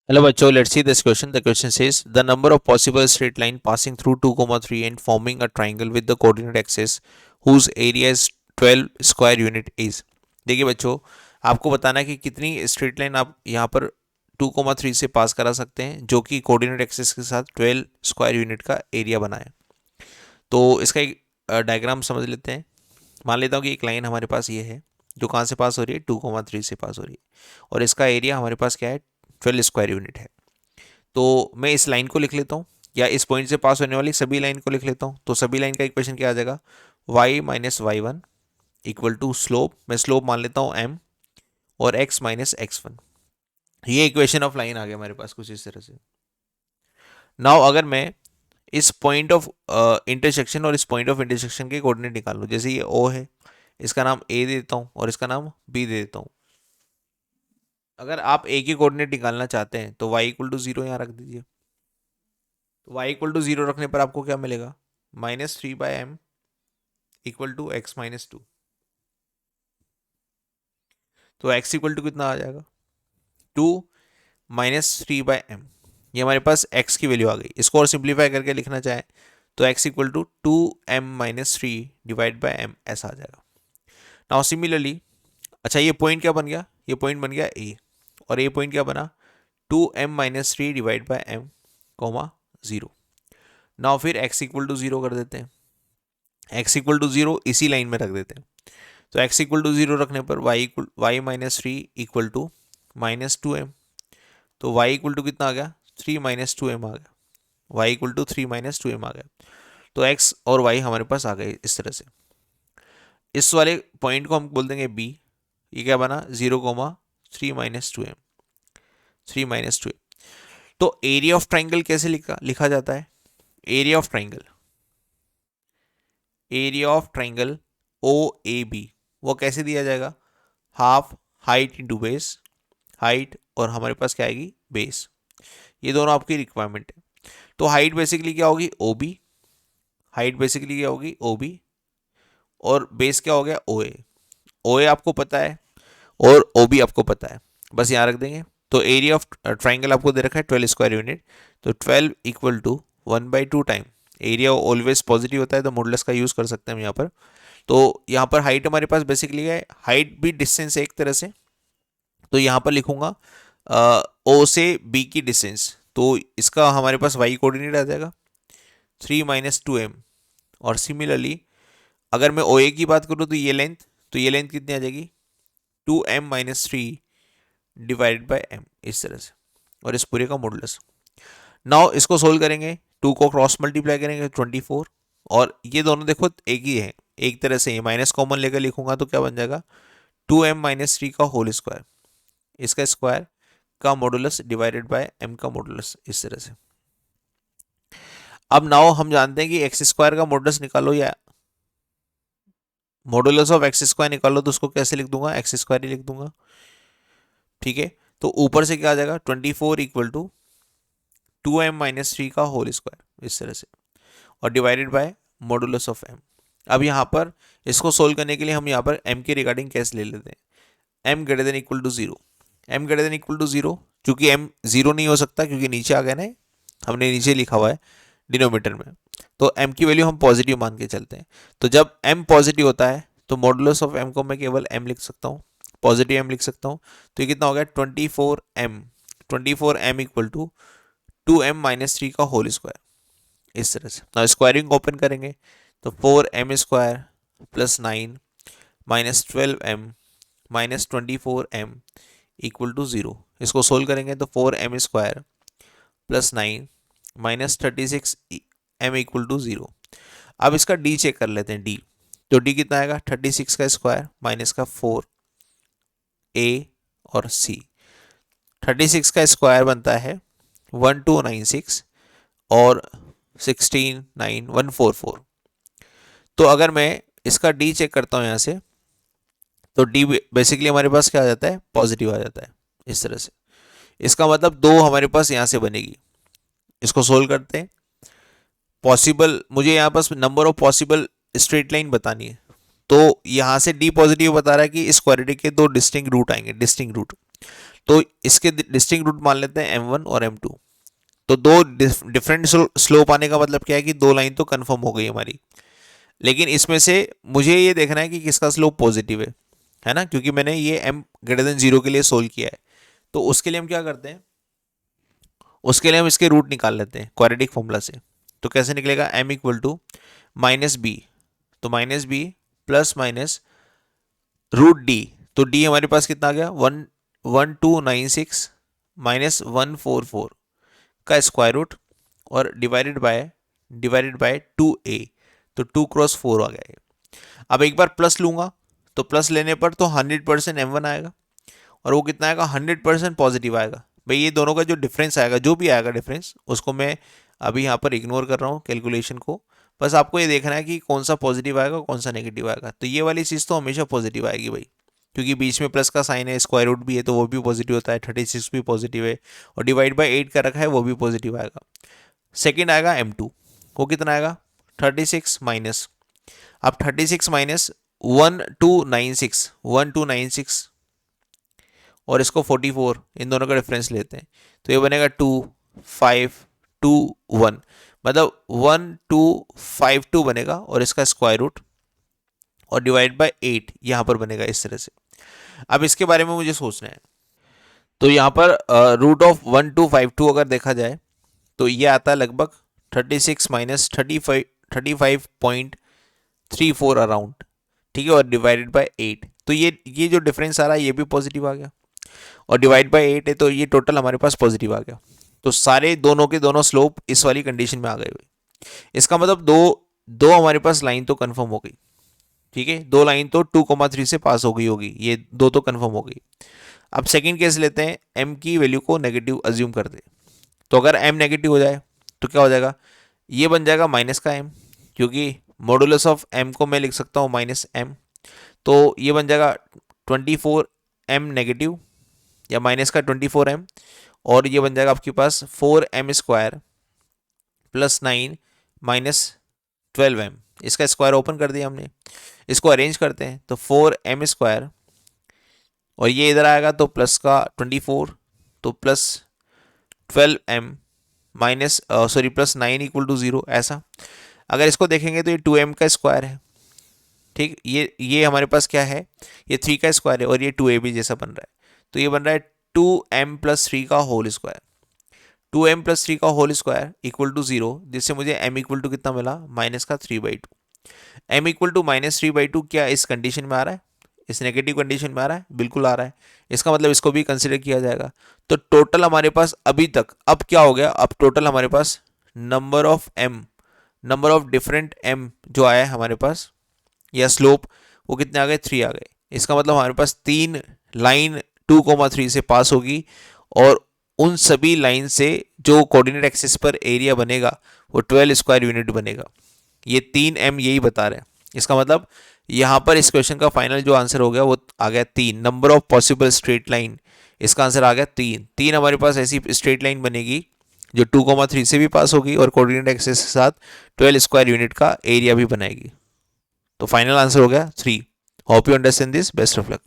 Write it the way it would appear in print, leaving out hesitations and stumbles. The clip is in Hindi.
Hello बच्चों, let's see this question. The question says the number of possible straight line passing through 2, 3 and forming a triangle with the coordinate axis whose area is 12 square unit is. देखिए बच्चों, आपको बताना है कि कितनी स्ट्रेट लाइन आप यहाँ पर 2, 3 से पास करा सकते हैं जो कि कोऑर्डिनेट एक्सिस के साथ 12 स्क्वायर यूनिट का एरिया बनाए। तो इसका एक डायग्राम समझ लेते हैं। मान लेता हूँ कि एक लाइन हमारे पास ये है जो कहाँ से पास हो रही है, 2, 3 से पास हो रही है और इसका एरिया हमारे पास क्या है, 12 स्क्वायर यूनिट है। तो मैं इस लाइन को लिख लेता हूँ या इस पॉइंट से पास होने वाली सभी लाइन को लिख लेता हूँ। तो सभी लाइन का इक्वेशन क्या आ जाएगा, y minus y one equal to slope, मैं स्लोप मान लेता हूँ m, और x माइनस एक्स वन। ये इक्वेशन ऑफ लाइन आ गया हमारे पास कुछ इस तरह से। नाउ अगर मैं इस पॉइंट ऑफ इंटरसेक्शन और इस पॉइंट ऑफ इंटरसेक्शन के कोऑर्डिनेट निकाल लूँ, जैसे ये O है, इसका नाम A दे देता हूँ और इसका नाम B दे देता हूँ। अगर आप A के कोऑर्डिनेट निकालना चाहते हैं तो y इक्वल टू जीरो यहाँ रख दीजिए। तो y इक्वल टू जीरो रखने पर आपको क्या मिलेगा, -3/m equal to x minus two. तो x इक्वल टू कितना आ जाएगा, 2 - 3/m। ये हमारे पास x की वैल्यू आ गई। इसको और सिंप्लीफाई करके लिखना चाहें तो x equal to 2m-3 divide by m ऐसा आ जाएगा। नाउ सिमिलरली, अच्छा ये पॉइंट क्या बन गया, ये पॉइंट बन गया a, और ये पॉइंट क्या बना, 2m-3 divide by m comma 0। Now फिर x इक्वल टू 0 कर देते हैं, x इक्वल टू 0 इसी लाइन में रख देते हैं। तो x इक्वल टू 0 रखने पर y minus three equal to -2m। तो y इक्वल टू कितना आ गया, 3 - 2m आ गया। y इक्वल टू 3 - 2m आ गया। तो x और y हमारे पास आ गए इस तरह से। इस वाले पॉइंट को हम बोल देंगे b। ये क्या बना, 0, 3 - 2m, 3 - 2m। तो एरिया ऑफ ट्राइंगल कैसे लिखा जाता है, area of triangle O A B वो कैसे दिया जाएगा, half height into base, height और हमारे पास क्या आएगी, बेस। ये दोनों आपकी रिक्वायरमेंट है। तो हाइट बेसिकली क्या होगी, ओ बी, हाइट बेसिकली क्या होगी ओ बी, और बेस क्या हो गया ओ ए आपको पता है और ओ बी आपको पता है, बस यहाँ रख देंगे। तो एरिया ऑफ ट्राइंगल आपको दे रखा है 12 स्क्वायर यूनिट। तो 12 equal to 1/2 time, area always positive होता है तो मॉडुलस का यूज़ कर सकते हैं हम यहाँ पर। तो यहाँ पर हाइट हमारे पास बेसिकली है, हाइट भी डिस्टेंस है एक तरह से। तो यहाँ पर लिखूंगा ओ से बी की डिस्टेंस, तो इसका हमारे पास वाई कोऑर्डिनेट आ जाएगा 3 - 2m। और सिमिलरली अगर मैं ओ ए की बात करूँ तो ये लेंथ, तो ये लेंथ कितनी आ जाएगी, 2m-3 डिवाइडेड बाय m, इस तरह से, और इस पूरे का मॉडुलस। नाउ इसको सोल्व करेंगे, 2 को क्रॉस मल्टीप्लाई करेंगे 24, और ये दोनों देखो एक ही है, एक तरह से ये माइनस कॉमन लेकर लिखूंगा तो क्या बन जाएगा, 2m-3 का होल स्क्वायर, इसका स्क्वायर का मॉडुलस डिवाइडेड बाय m का मॉडुलस, इस तरह से। अब नाउ हम जानते हैं कि एक्स स्क्वायर का मॉडुलस निकालो या मॉडुलस ऑफ एक्स स्क्वायर निकालो, तो उसको कैसे लिख दूंगा, एक्स स्क्वायर ही लिख दूंगा। ठीक है, तो ऊपर से क्या आ जाएगा, 24 इक्वल टू 2m-3 का होल स्क्वायर, इस तरह से, और divided bye modulus of m। अब यहाँ पर इसको सोल्व करने के लिए हम यहाँ पर m के रिगार्डिंग कैसे ले लेते हैं, m greater than equal to zero, m greater than equal to zero, चूंकि m जीरो नहीं हो सकता क्योंकि नीचे आ गया ना, हमने नीचे लिखा हुआ है डिनोमीटर में, तो m की वैल्यू हम पॉजिटिव मान के चलते हैं। तो जब m पॉजिटिव होता है तो मॉडुलस ऑफ m को मैं केवल m लिख सकता हूँ, पॉजिटिव m लिख सकता हूँ। तो ये कितना हो गया, 24m इक्वल टू 2m-3 का होल स्क्वायर, इस तरह से। ना स्क्वायरिंग ओपन करेंगे तो 4m square plus 9 -12m -24m equal to 0। इसको सोल्व करेंगे तो 4m square plus 9 -36m equal to 0। अब इसका डी चेक कर लेते हैं, डी तो डी कितना आएगा, 36 का स्क्वायर माइनस का 4 ए और सी। 36 का स्क्वायर बनता है 1296 और 169,144। तो अगर मैं इसका डी चेक करता हूँ यहाँ से, तो डी बेसिकली हमारे पास क्या आ जाता है, पॉजिटिव आ जाता है, इस तरह से। इसका मतलब दो हमारे पास यहाँ से बनेगी। इसको सोल्व करते हैं, पॉसिबल मुझे यहाँ पास number of possible straight line बतानी है। तो यहाँ से डी पॉजिटिव बता रहा है कि इस क्वाड्रेटिक के दो डिस्टिंक्ट रूट आएंगे, डिस्टिंक्ट रूट। तो इसके डिस्टिंक्ट रूट मान लेते हैं M1 और M2। तो दो डिफरेंट स्लोप आने का मतलब क्या है कि दो लाइन तो कंफर्म हो गई हमारी, लेकिन इसमें से मुझे ये देखना है कि किसका स्लोप पॉजिटिव है ना, क्योंकि मैंने ये m>0 के लिए सोल्व किया है। तो उसके लिए हम क्या करते हैं, उसके लिए हम इसके रूट निकाल लेते हैं क्वाड्रेटिक फॉर्मूला से। तो कैसे निकलेगा, m equal to minus B, तो minus B plus minus root D, तो डी हमारे पास कितना आ गया 11296 माइनस 144 का स्क्वायर रूट और डिवाइडेड बाय 2a, तो 2 क्रॉस 4 आ गया। अब एक बार प्लस लूंगा तो प्लस लेने पर तो 100% M1 आएगा और वो कितना आएगा 100% पॉजिटिव आएगा। भाई ये दोनों का जो डिफरेंस आएगा, जो भी आएगा डिफरेंस, उसको मैं अभी यहाँ पर इग्नोर कर रहा हूँ कैलकुलेशन को। बस आपको ये देखना है कि कौन सा पॉजिटिव आएगा कौन सा नेगेटिव आएगा। तो ये वाली चीज़ तो हमेशा पॉजिटिव आएगी भाई, क्योंकि बीच में प्लस का साइन है, स्क्वायर रूट भी है तो वो भी पॉजिटिव होता है, 36 भी पॉजिटिव है और डिवाइड बाई 8 का रखा है वो भी पॉजिटिव आएगा। सेकेंड आएगा M2, वो कितना आएगा 36 माइनस, अब 36 माइनस 1296 और इसको 44, इन दोनों का डिफरेंस लेते हैं तो ये बनेगा 2521, मतलब 1252 बनेगा और इसका स्क्वायर रूट और डिवाइड बाय 8 यहाँ पर बनेगा इस तरह से। अब इसके बारे में मुझे सोचना है, तो यहाँ पर रूट ऑफ 1252 अगर देखा जाए तो ये आता है लगभग 36 माइनस 35.34 अराउंड, ठीक है, और डिवाइडेड बाय 8, तो ये जो डिफरेंस आ रहा है ये भी पॉजिटिव आ गया और डिवाइड बाय 8 है तो ये टोटल हमारे पास पॉजिटिव आ गया। तो सारे दोनों के दोनों स्लोप इस वाली कंडीशन में आ गए हुए। इसका मतलब दो हमारे पास लाइन तो कंफर्म हो गई, ठीक है, दो लाइन तो 2,3 से पास हो गई होगी, ये दो तो कंफर्म हो गई। अब सेकंड केस लेते हैं, m की वैल्यू को नेगेटिव अज्यूम कर दे, तो अगर m नेगेटिव हो जाए तो क्या हो जाएगा, ये बन जाएगा माइनस का m, क्योंकि मॉडुलस ऑफ m को मैं लिख सकता हूँ माइनस m, तो ये बन जाएगा 24m नेगेटिव या माइनस का 24m, और ये बन जाएगा आपके पास 4m square plus 9 minus 12m, इसका स्क्वायर ओपन कर दिया हमने, इसको अरेंज करते हैं तो 4m स्क्वायर और ये इधर आएगा तो प्लस का 24 तो plus 12m minus sorry plus 9 equal to 0। ऐसा अगर इसको देखेंगे तो ये 2m का स्क्वायर है, ठीक, ये हमारे पास क्या है, ये 3 का स्क्वायर है और ये 2ab जैसा बन रहा है, तो ये बन रहा है 2m प्लस 3 का होल स्क्वायर, 2m प्लस 3 का होल स्क्वायर इक्वल टू 0, जिससे मुझे m इक्वल टू कितना मिला माइनस का 3/2। m इक्वल टू माइनस 3/2 क्या इस कंडीशन में आ रहा है, इस नेगेटिव कंडीशन में आ रहा है, बिल्कुल आ रहा है, इसका मतलब इसको भी कंसिडर किया जाएगा। तो टोटल हमारे पास अभी तक अब क्या हो गया, अब टोटल हमारे पास नंबर ऑफ डिफरेंट m जो आया है हमारे पास या स्लोप वो कितने आ गए, 3 आ गए। इसका मतलब हमारे पास 3 लाइन 2,3 से पास होगी और उन सभी लाइन से जो कोऑर्डिनेट एक्सिस पर एरिया बनेगा वो 12 स्क्वायर यूनिट बनेगा। ये 3m यही बता रहे हैं। इसका मतलब यहाँ पर इस क्वेश्चन का फाइनल जो आंसर हो गया वो आ गया 3, number of possible straight line, इसका आंसर आ गया 3 हमारे पास ऐसी स्ट्रेट लाइन बनेगी जो 2,3 से भी पास होगी और कोऑर्डिनेट एक्सिस के साथ 12 स्क्वायर यूनिट का एरिया भी बनाएगी। तो फाइनल आंसर हो गया 3। Hope you understand this, best of luck.